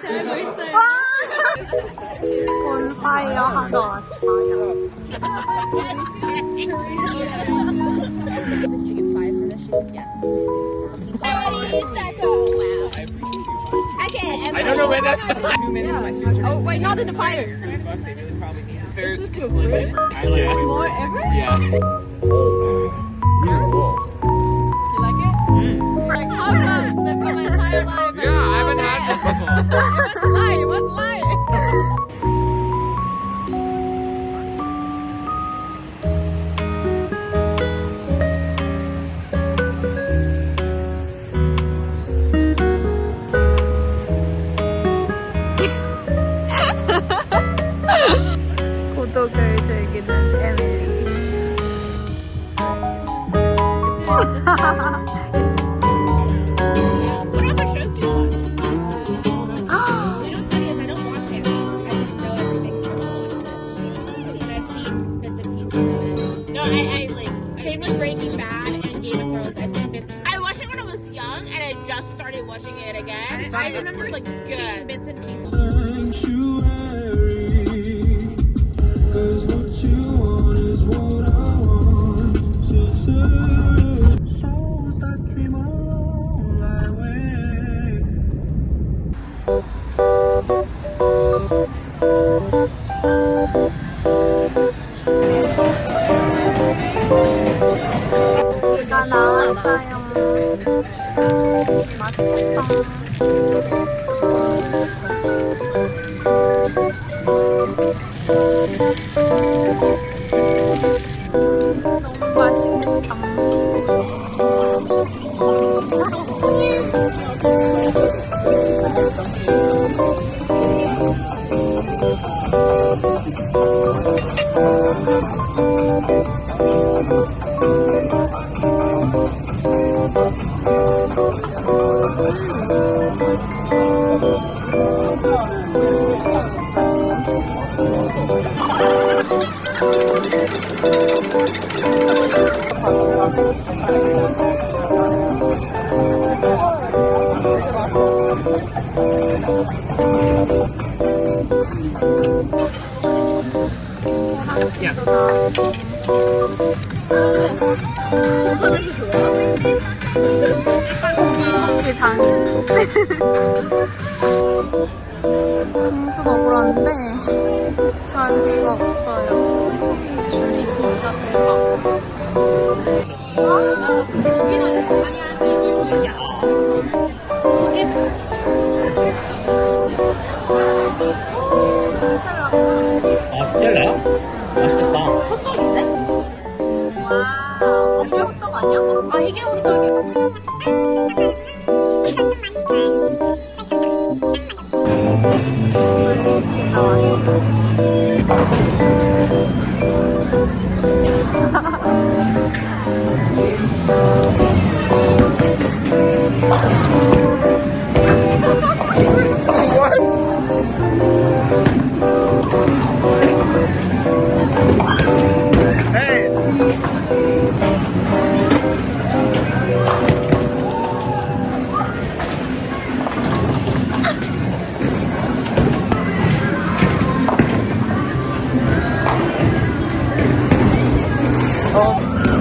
잘하고 있어요. 본파이어 하러 왔어요. I don't know where that 2 minutes my students Oh, wait, not in the fire. they really probably need it. There's Is this your first? More ever? Yeah. Cool. You like it? Like, how comes that for my entire life? Yeah, I haven't had this before. It was a lie, it was a lie. 고독을 즐기는 에밀리. Whatever shows you want. They don't tell you if I don't watch it. I just know everything from it. And I've seen bits and pieces of it. No, I like, same with Breaking Bad and Game of Thrones. I've seen bits. I watched it when I was young and I just started watching it again. I remember like good bits and pieces. 비가 나왔어요. 맛있어. 너무 춘천에서 좋아? 고기 장인. 공수 먹으러왔는데 자리가 없어요. 줄이 진짜 대박. 나도 그 고기는 아니 아, 스텔라야? 맛있겠다. 호떡인데? 와, 이게 호떡 아니야? 아 이게 호떡이야.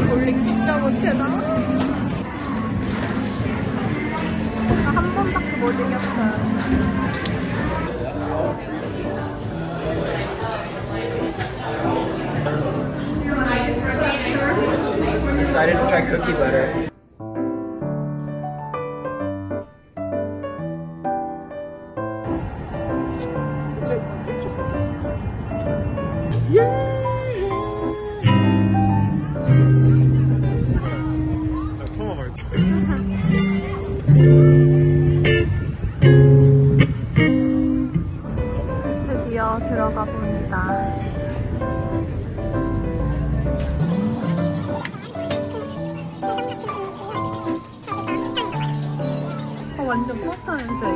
볼링 진짜 못해나? 한 번밖에 못 이겼어요. Excited to try cookie butter. 드디어 들어가 봅니다. 완전 포스터 냄새.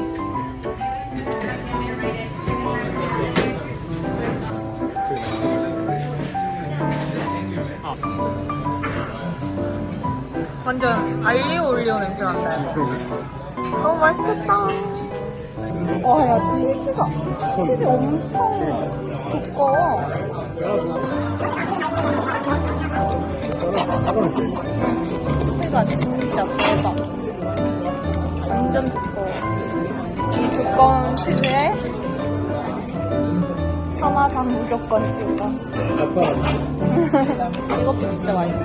완전 알리오 올리오 냄새 난다. 이거. 너무 맛있겠다. 와, 야, 치즈 엄청 두꺼워. 치즈가 진짜 크다. 완전 두꺼워. 이 두꺼운 치즈에 하나당 무조건 씌우다. 이것도 진짜 맛있어.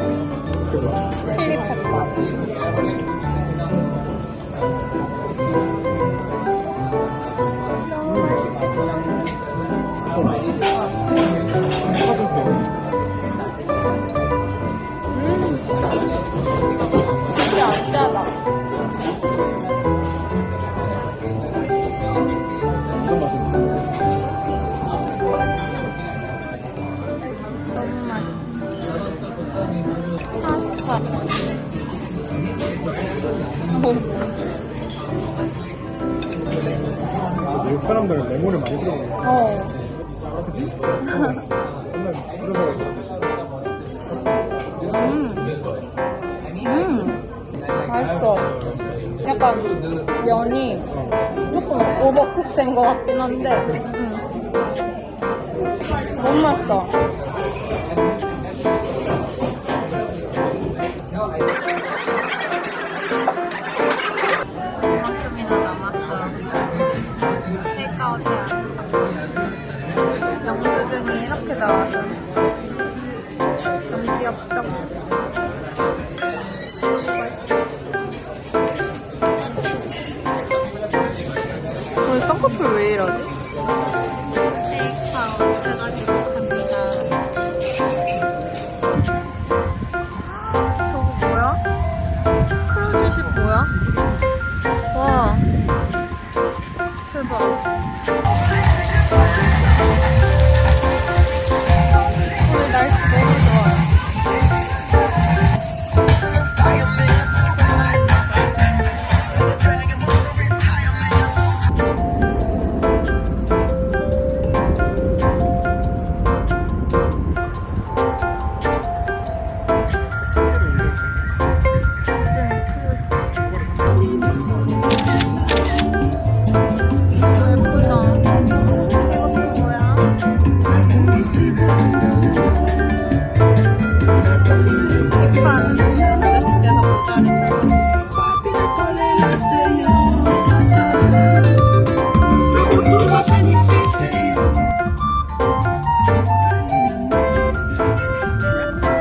칠리 페퍼. 진짜 안 짜다. 너무 맛있어. 파스타. 미국 사람들은 레몬을 많이 들어가요. 그치? 맛있어. 약간 면이 조금 오버쿡 된 것 같긴 한데 너무 맛있어. 이만큼이나 남았어. 테이크아웃이야. 영수증이 이렇게 나와서 너무 귀엽죠? 오늘 쌍꺼풀 왜 이러지? 테이크아웃 해가지고 갑니다. 저거 뭐야? 크루즈십 뭐야? 와, 대박. 오늘 날씨 너무 좋아요.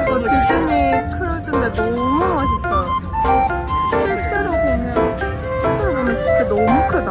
이거 디즈니 크루즈인데 너무 맛있어요. 실제로 보면 진짜 너무 크다.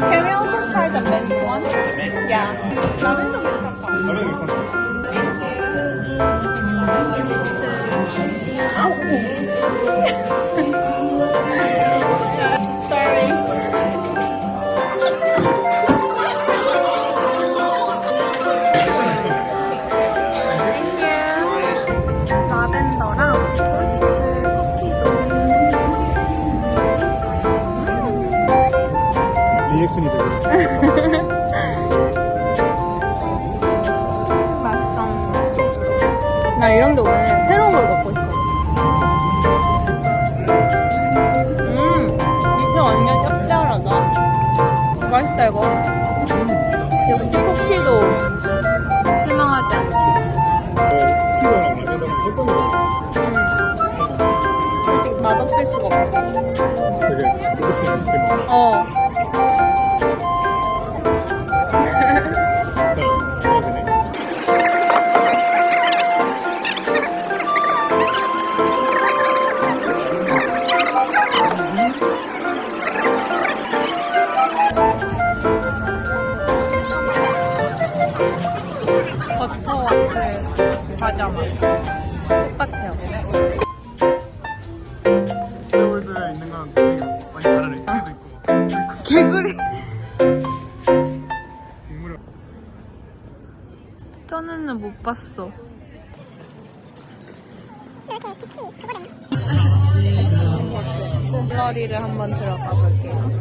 Can we also try the mint one? Yeah. 라벤더 괜찮다. 라면 괜찮아. Sorry. 라벤더랑 리액션이 되고 맛있어. 나 이런데 오늘 새로운 걸 먹고 싶어. 밑에 완전 짭짤하다. 맛있다 이거. 역시 쿠키도 실망하지 않지. 피자랑 라면이랑 섞어놓은 솔직히 맛없을 수가 없어. 되게 고급진 맛있게 먹어. 어. 자, 좋아지네. 버터와 그 과자 맛 똑같아요. 서울에 있는 거랑 되게 많이 다르네. 못 봤어. 갤러리를 한번 들어가 볼게요.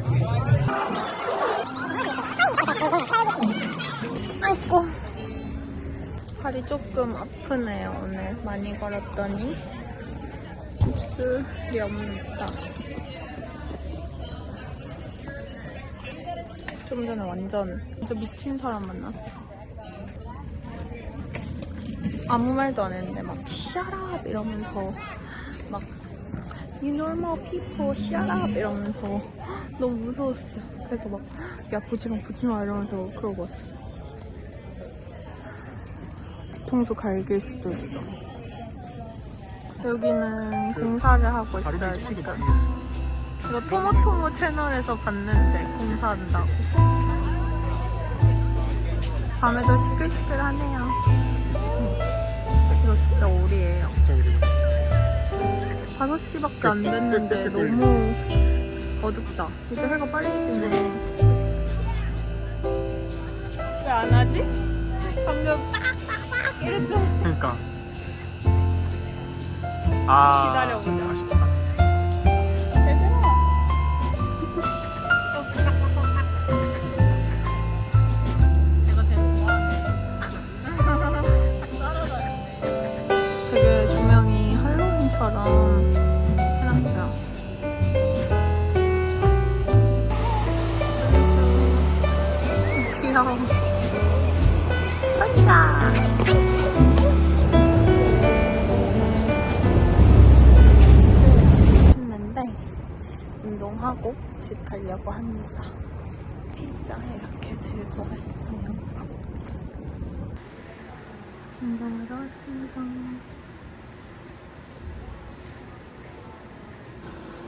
아이고, 발이 조금 아프네요. 오늘 많이 걸었더니 깁스이 없다. 좀 전에 완전 진짜 미친 사람 만났어. 아무 말도 안 했는데 막 shut up 이러면서 막 you normal people shut up 이러면서 너무 무서웠어요. 그래서 막 야 보지마 이러면서 그러고 왔어. 뒤통수 갈길 수도 있어. 여기는 공사를 하고 있어요 지금. 이거 토모토모 채널에서 봤는데 공사한다고. 밤에도 시끌시끌하네요. 이거 진짜 오리예요. 5시밖에 안 됐는데 너무 어둡다. 이제 해가 빨리 지네. 왜 안 하지? 방금 빡빡빡 이랬잖아. 그러니까. 아. 기다려보자. 아쉽다. 제가 제일 좋아하는 되게 조명이 할로윈처럼 해놨어요. 귀여워. 가자. 했는데 운동하고 집 가려고 합니다. 피자 이렇게 들고 왔어요. 운동하러 왔습니다.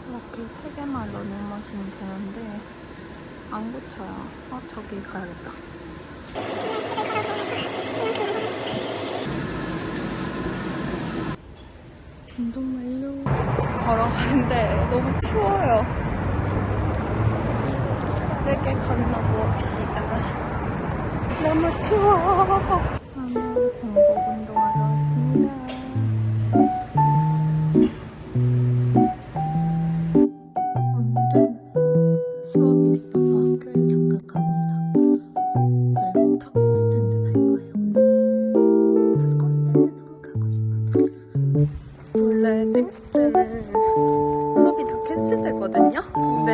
이렇게 3개만 러닝 마시면 되는데 안 고쳐요. 저기 가야겠다. 운동 완료. 걸어가는데 너무 추워요. 빠르게 건너봅시다. 너무 추워. 오늘 공복 운동하러 왔습니다. 오늘은 수업이 있어서 학교에 잠깐 갑니다. 그리고 타코스탠드 갈 거예요. 오늘 타코스탠드 너무 가고 싶어요. 원래 땡스 때는 수업이 다 캔슬되거든요. 근데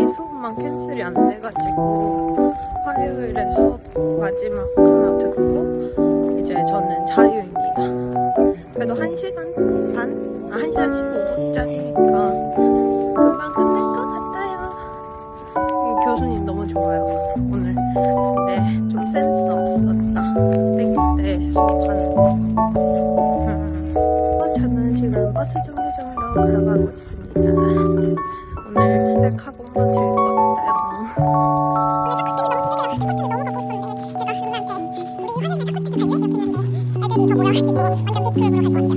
이 수업만 캔슬이 안 돼가지고 화요일에 수업 마지막 하나 듣고 이제 저는 자유입니다. 그래도 1시간 반? 1시간 15분짜리니까 금방 끝낼 것 같아요. 교수님 너무 좋아요. 오늘 근데 좀 센스 없었다. 땡스 때 수업하는 거. 저는 지금 버스 정류장으로 걸어가고 있습니다. 오늘 셀카봉만 들고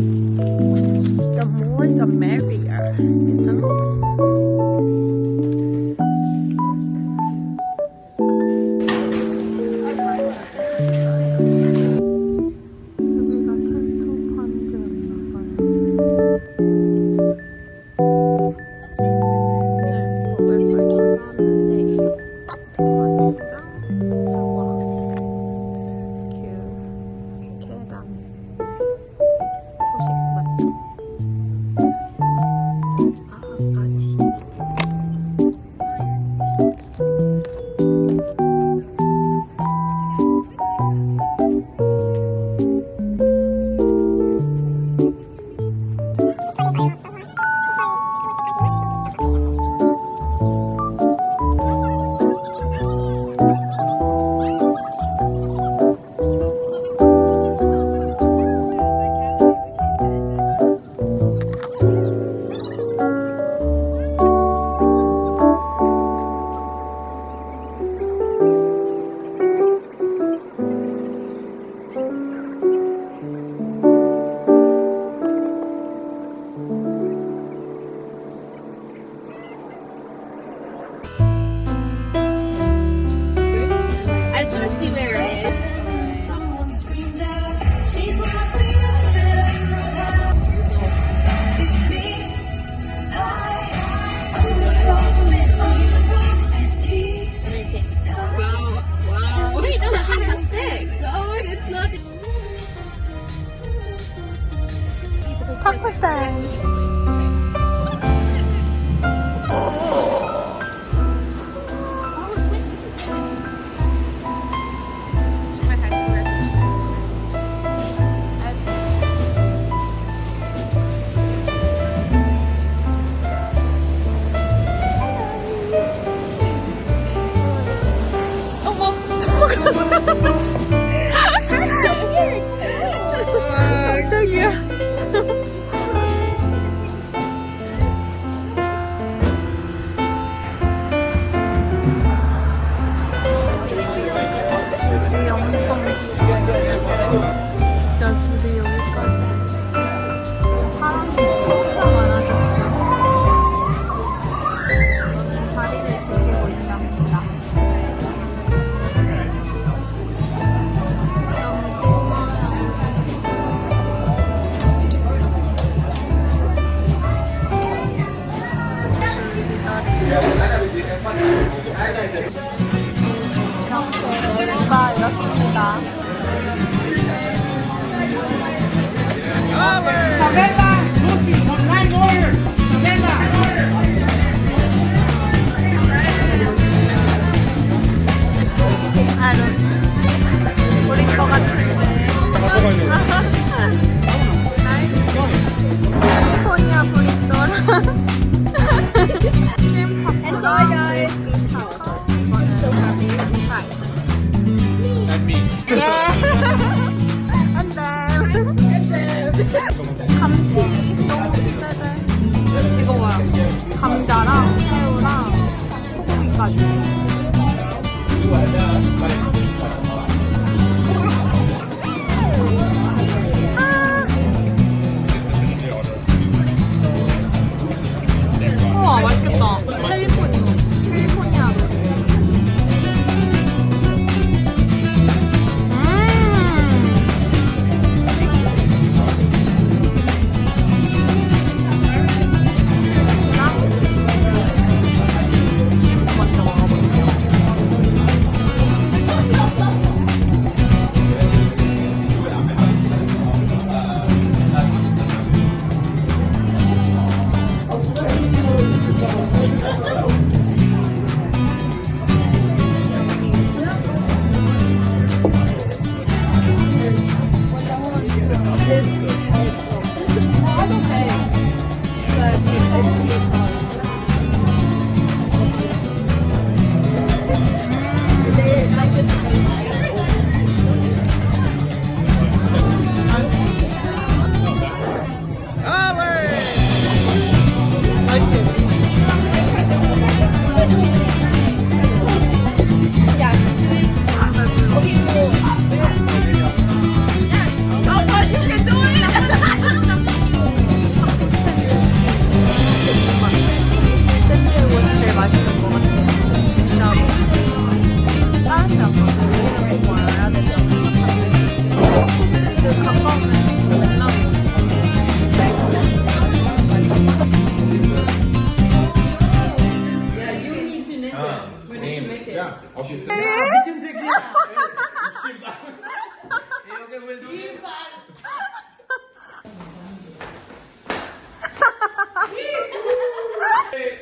The more the merrier, you know? 여기가 탈토판드였나봐요. 네, 먹을 걸 좀 사왔는데 토마토랑 사과, 귤, 계란, 소식밭, 아까지 메뉴가 이렇습니다. 우리 거 같은데. 캘리포니아 브리또랑 Enjoy, guys. And me. 예. 안돼. 감튀 너무 기대돼. 이거 뭐야? 감자랑 새우랑 소고기까지. 우와 맛있겠다. 캘리포니아 로리. 먼저 먹어볼게요. 샌디에고 제일 맛있는 것 같아요. 진짜로. 다른 데 아까 뭐 와야 되지 않나? 그 가까우면 맨날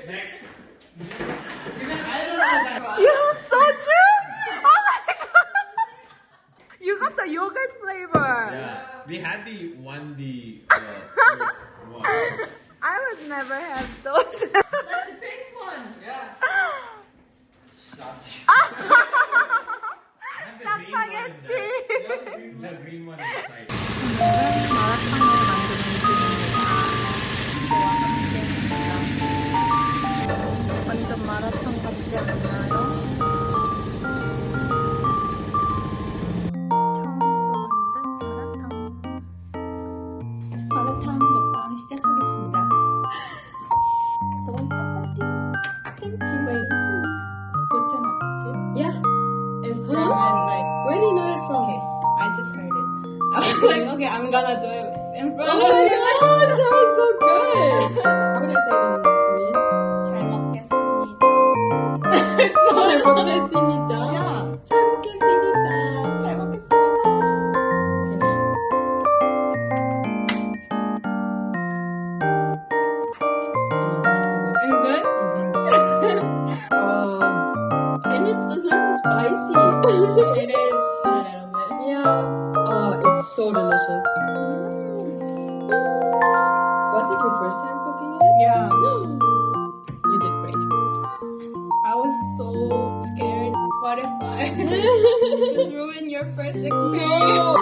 Next. You have soju? Oh my god! You got the yogurt flavor. Yeah. We had the one. I would never have those. That's the pink one. 짜파게티. The green one inside. 오늘은 마라탕을 만드는 중입니다. 저와 함께입니다. 완전 마라탕 같지 않나요? 처음으로 만든 마라탕. 마라탕 먹방 시작하겠습니다. Yeah. It's German, like. Where do you know it from? Okay, I just heard it. I was like, okay, I'm gonna do it in front Oh of my you. gosh, that was so good. How would I say it in Korean? 잘 먹겠습니다. 잘 먹겠습니다. Yeah. 잘 먹겠습니다. 잘 먹겠습니다. Okay, nice. Is it good? And it's not spicy. It is a little bit. Yeah. It's so delicious. Was it your first time cooking it? Yeah. You did great. I was so scared. What if I just ruin your first experience?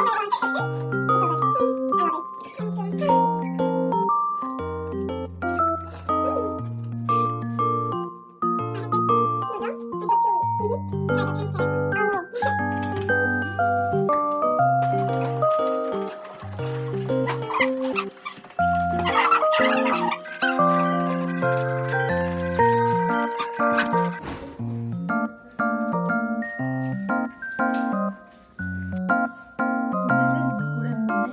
오늘은 오랜만에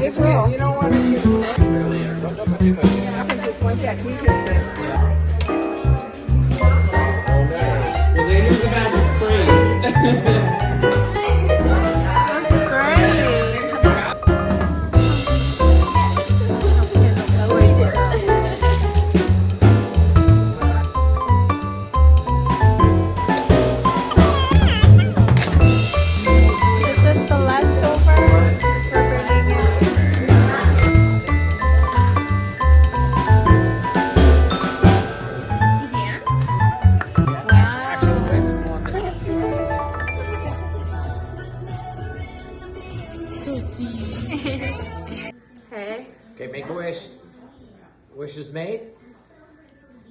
예뻐요. Okay, make a wish. Wish is made.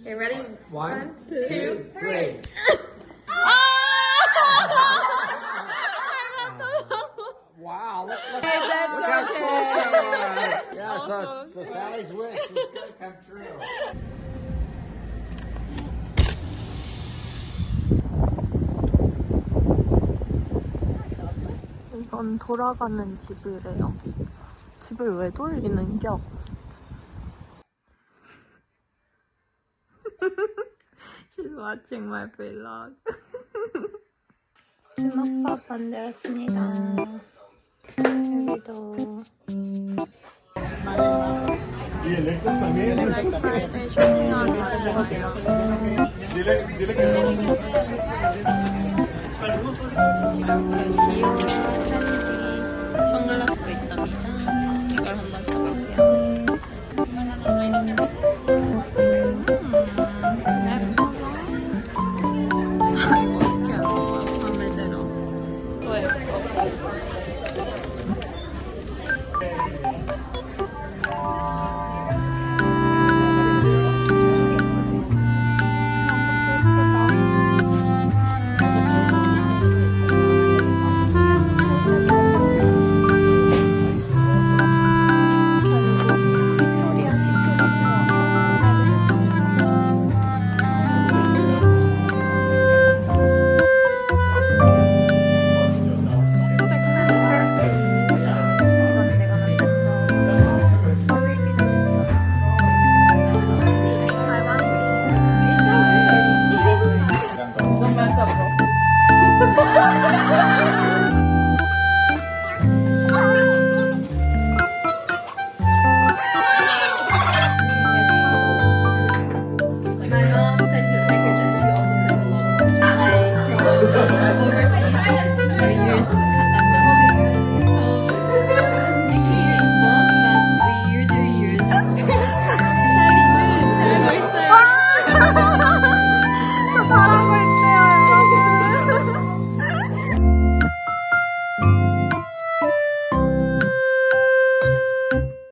Okay, ready? 1, 2, 3. Wow, look how close you are. Yeah, so Sally's wish is going to come true. 이건 돌아가는 집이래요. 집을 왜 돌리는겨? She's watching my vlog. 주먹밥 만들었습니다. 여기도 프라이팬 쇼핑하면서 먹어요. 이렇게 귀여운 선글라스도 있답니다. 이걸 한번 써볼게요. 이거 어떻게 하는 거야? 마음에 들어. 또 예뻐.